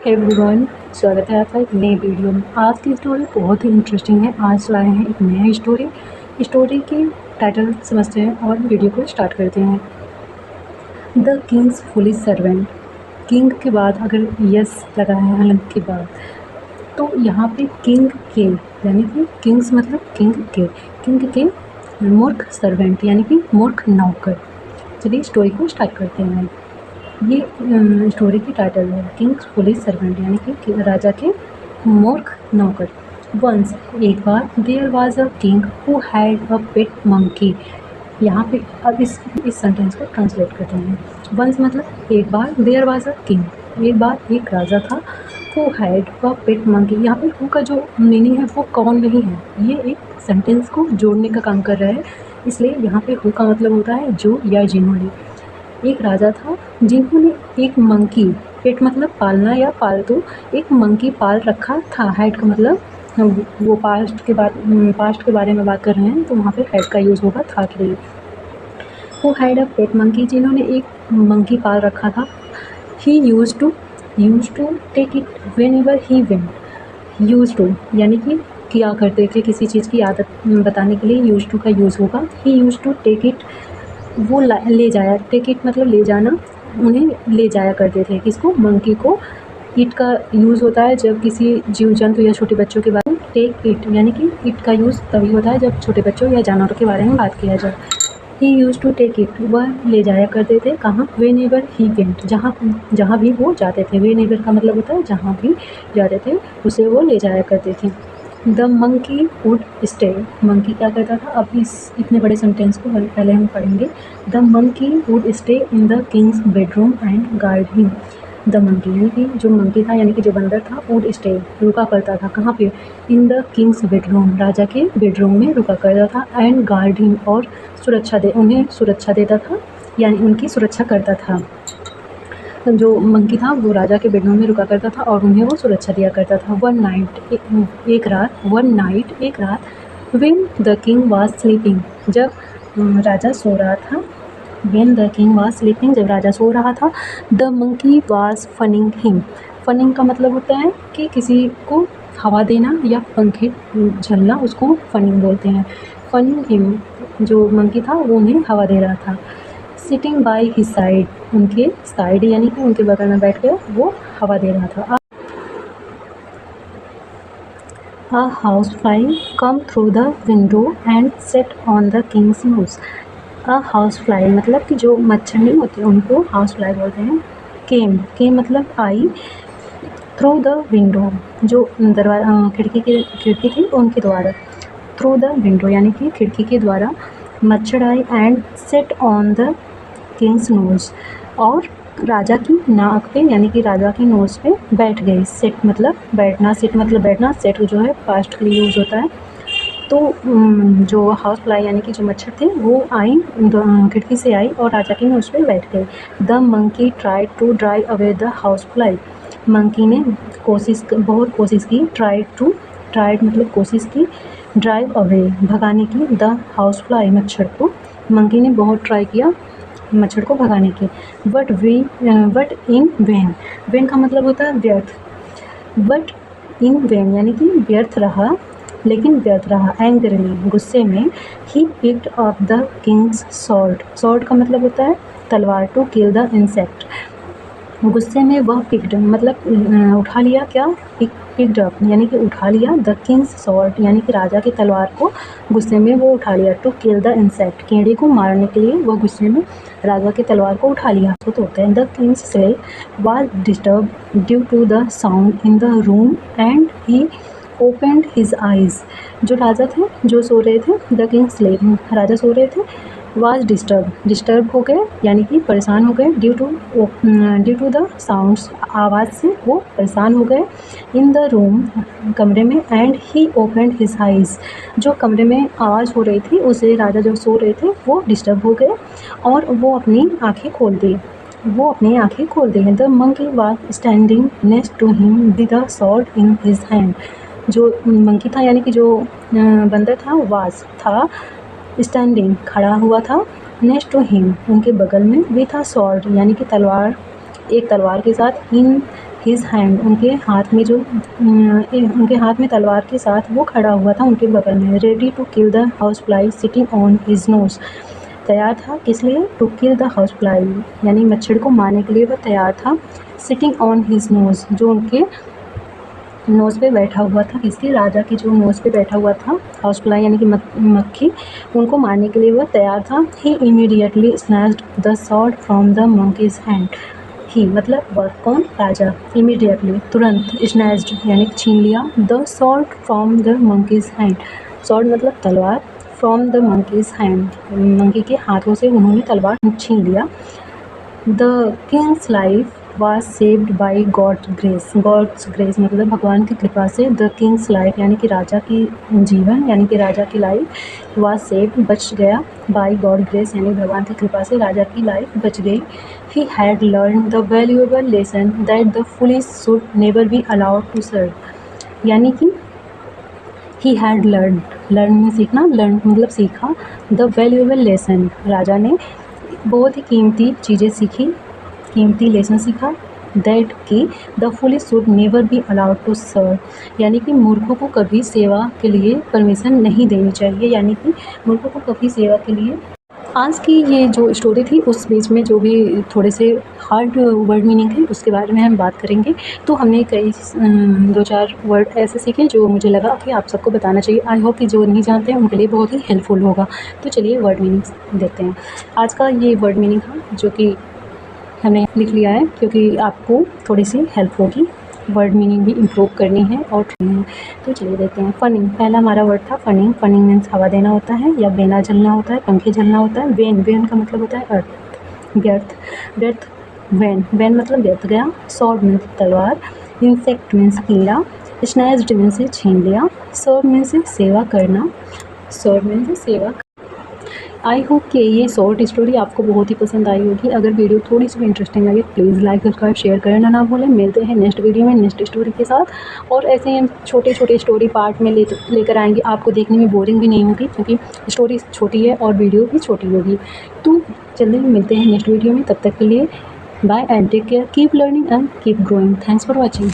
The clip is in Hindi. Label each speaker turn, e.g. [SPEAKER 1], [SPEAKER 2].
[SPEAKER 1] एवरीवन, स्वागत है आपका एक नए वीडियो में। आज की स्टोरी बहुत ही इंटरेस्टिंग है। आज लाए हैं एक नया स्टोरी की टाइटल समझते हैं और वीडियो को स्टार्ट करते हैं। The Kings foolish servant. King के बाद अगर यस लगा है अलग के बाद, तो यहाँ पे किंग के यानी कि किंग्स मतलब किंग के मूर्ख सर्वेंट यानी कि मूर्ख नौकर। चलिए स्टोरी को स्टार्ट करते हैं। ये स्टोरी की टाइटल है किंग्स फुलिश सर्वेंट यानी कि राजा के मूर्ख नौकर। वंस एक बार there was a king who had a pet monkey. यहाँ पे अब इस सेंटेंस को ट्रांसलेट करते हैं। वंस मतलब एक बार, देयर वाज अ किंग एक बार एक राजा था, who had a pet monkey. यहाँ पे हु का जो मीनिंग है वो कौन नहीं है, ये एक सेंटेंस को जोड़ने का काम कर रहा है, इसलिए यहाँ पे हु का मतलब होता है जो या जिन्होंने। एक राजा था जिन्होंने एक मंकी, पेट मतलब पालना या पालतू, एक मंकी पाल रखा था। हैड का मतलब वो पास्ट के बारे में बात कर रहे हैं, तो वहाँ पे हैड का यूज़ होगा था के लिए। वो हैड अ पेट मंकी, जिन्होंने एक मंकी पाल रखा था। He used to take it whenever he went. Used to यानी कि किया करते थे, किसी चीज़ की आदत बताने के लिए यूज टू का यूज़ होगा। ही यूज टू टेक इट, वो ले जाया, टेक इट मतलब ले जाना, उन्हें ले जाया करते थे। किसको? मंकी को। इट का यूज़ होता है जब किसी जीव जंतु या छोटे बच्चों के बारे में, टेक इट यानी कि इट का यूज़ तभी होता है जब छोटे बच्चों या जानवरों के बारे में बात किया जाए। ही यूज़ टू टेक इट, वह ले जाया करते थे। कहाँ? वेन एवर ही वेंट, जहाँ भी वो जाते थे। वेन एवर का मतलब होता है जहाँ भी जाते थे उसे वो ले जाया करते थे। The monkey would stay, monkey क्या करता था? अब इतने बड़े सेंटेंस को पहले हम पढ़ेंगे। The monkey would stay in the Kings bedroom and guard him. The monkey यानी कि जो मंकी था यानी कि जो बंदर था, वुड स्टे रुका करता था। कहाँ पे? इन द किंग्स बेडरूम, राजा के बेडरूम में रुका करता था। एंड गार्ड हिम, और उन्हें सुरक्षा देता था यानी उनकी सुरक्षा करता था। जो मंकी था वो राजा के बेडरूम में रुका करता था और उन्हें वो सुरक्षा दिया करता था। वन नाइट एक रात when the king was sleeping, जब राजा सो रहा था। When the king was sleeping, जब राजा सो रहा था। The monkey was fanning him. Fanning का मतलब होता है कि किसी को हवा देना या पंखे झलना, उसको फनिंग बोलते हैं। फनिंग हिम, जो मंकी था वो उन्हें हवा दे रहा था। सिटिंग बाय हिज साइड, उनके साइड यानी कि उनके बगल में बैठ कर वो हवा दे रहा था। A housefly come through the window and sat on the king's nose. A housefly मतलब कि जो मच्छर नहीं होती उनको housefly बोलते हैं। came मतलब आई। थ्रू द विंडो, जो खिड़की थी उनके द्वारा। थ्रू द विंडो यानी कि खिड़की के द्वारा मच्छर आई। And sat on the king's nose, और राजा की नाक पे यानी कि राजा के नोज पे बैठ गई। सेट मतलब बैठना, सिट मतलब बैठना, सेट जो है पास्ट के लिए यूज़ होता है। तो जो हाउस फ्लाई यानी कि जो मच्छर थे वो आई, खिड़की से आई और राजा के नोज पे बैठ गई। The monkey try to drive away the house fly, monkey ने बहुत कोशिश की। ट्राइड मतलब कोशिश की, ड्राइव अवे भगाने की, द हाउस फ्लाई मच्छर को। मंकी ने बहुत ट्राई किया मच्छर को भगाने की। बट इन वेन का मतलब होता है व्यर्थ। बट इन वेन यानी कि व्यर्थ रहा, लेकिन व्यर्थ रहा। एंग्रीली गुस्से में, he picked up the Kings sword का मतलब होता है तलवार, टू किल द इंसेक्ट। गुस्से में वह पिक्ड मतलब उठा लिया, क्या? पिक्ड अप यानी कि उठा लिया। द किंग्स सॉर्ड यानी कि राजा की तलवार को गुस्से में वो उठा लिया। टू किल द इंसेक्ट, कीड़े को मारने के लिए वह गुस्से में राजा की तलवार को उठा लिया। तो होता है the king's slave was disturb due to the sound in the room and he opened his eyes. जो राजा थे जो सो रहे थे, द किंग्स स्लेव राजा सो रहे थे, वाज डिस्टर्ब हो गए यानी कि परेशान हो गए। ड्यू टू द साउंड्स, आवाज़ से वो परेशान हो गए। इन द रूम कमरे में। And he opened his eyes, जो कमरे में आवाज़ हो रही थी उसे राजा जो सो रहे थे वो डिस्टर्ब हो गए और वो अपनी आँखें खोल दी। The monkey was standing next to him with a sword in his hand. जो मंकी था यानी कि जो बंदर था, वाज था स्टैंडिंग खड़ा हुआ था, नेक्स्ट टू हिम उनके बगल में, विथ अ सॉर्ड यानी कि तलवार, एक तलवार के साथ, इन हिज हैंड, उनके हाथ में तलवार के साथ वो खड़ा हुआ था उनके बगल में, ready to kill the house fly sitting on his nose, तैयार था किस लिए, to kill the house fly यानी मच्छर को मारने के लिए वह तैयार था, सिटिंग ऑन हिज नोज जो उनके नोज़ पे बैठा हुआ था, किसके, राजा के जो नोज़ पे बैठा हुआ था हाउस फ्लाई यानी कि मक्खी, उनको मारने के लिए वह तैयार था। He immediately snatched the sword from the monkey's hand, he मतलब वह कौन, राजा, इमीडिएटली तुरंत, स्नैच्ड यानी छीन लिया, the sword from the monkey's hand, sword मतलब तलवार, from the monkey's hand monkey के हाथों से उन्होंने तलवार छीन लिया। The Kings life was saved by God's grace मतलब भगवान की कृपा से, द किंग्स लाइफ यानी कि राजा की जीवन यानी कि राजा की लाइफ, was saved बच गया, by God grace यानी भगवान की कृपा से राजा की लाइफ बच गई। He had learned the valuable lesson that the foolish should never be allowed to serve यानी कि he had learned में सीखना, learned मतलब सीखा, the valuable lesson राजा ने बहुत ही कीमती चीज़ें सीखी, कीमती लेसन सीखा, दैट कि the foolish should never be allowed to serve यानी कि मूर्खों को कभी सेवा के लिए परमिशन नहीं देनी चाहिए, यानी कि मूर्खों को कभी सेवा के लिए। आज की ये जो स्टोरी थी उस बीच में जो भी थोड़े से हार्ड वर्ड मीनिंग है उसके बारे में हम बात करेंगे। तो हमने कई 2-4 वर्ड ऐसे सीखे जो मुझे लगा कि आप सबको बताना चाहिए। आई होप कि जो नहीं जानते हैं उनके लिए बहुत ही हेल्पफुल होगा। तो चलिए वर्ड मीनिंग देखते हैं। आज का ये वर्ड मीनिंग था जो कि हमने लिख लिया है क्योंकि आपको थोड़ी सी हेल्प होगी, वर्ड मीनिंग भी इम्प्रूव करनी है और तो चलिए देखते हैं। फनिंग, पहला हमारा वर्ड था फनिंग। फनिंग मीन्स हवा देना होता है या बेना जलना होता है, पंखे जलना होता है। वेन का मतलब होता है अर्थ, व्यर्थ। वेन मतलब व्यर्थ गया। सॉर्ड मीन्स तलवार। इंसेक्ट मीन्स कीड़ा। स्नैच्ड मीन्स छीन लिया। सर्व मीन्स सेवा करना। आई होप कि ये शॉर्ट स्टोरी आपको बहुत ही पसंद आई होगी। अगर वीडियो थोड़ी सी भी इंटरेस्टिंग लगे प्लीज़ लाइक सब्सक्राइब शेयर करना ना भूलें। मिलते हैं नेक्स्ट वीडियो में नेक्स्ट स्टोरी के साथ, और ऐसे ही हम छोटे छोटे स्टोरी पार्ट में लेकर आएंगे। आपको देखने में बोरिंग भी नहीं होगी क्योंकि स्टोरी छोटी है और वीडियो भी छोटी होगी। तो जल्दी मिलते हैं नेक्स्ट वीडियो में, तब तक के लिए bye and take care, keep learning and keep growing. Thanks for watching.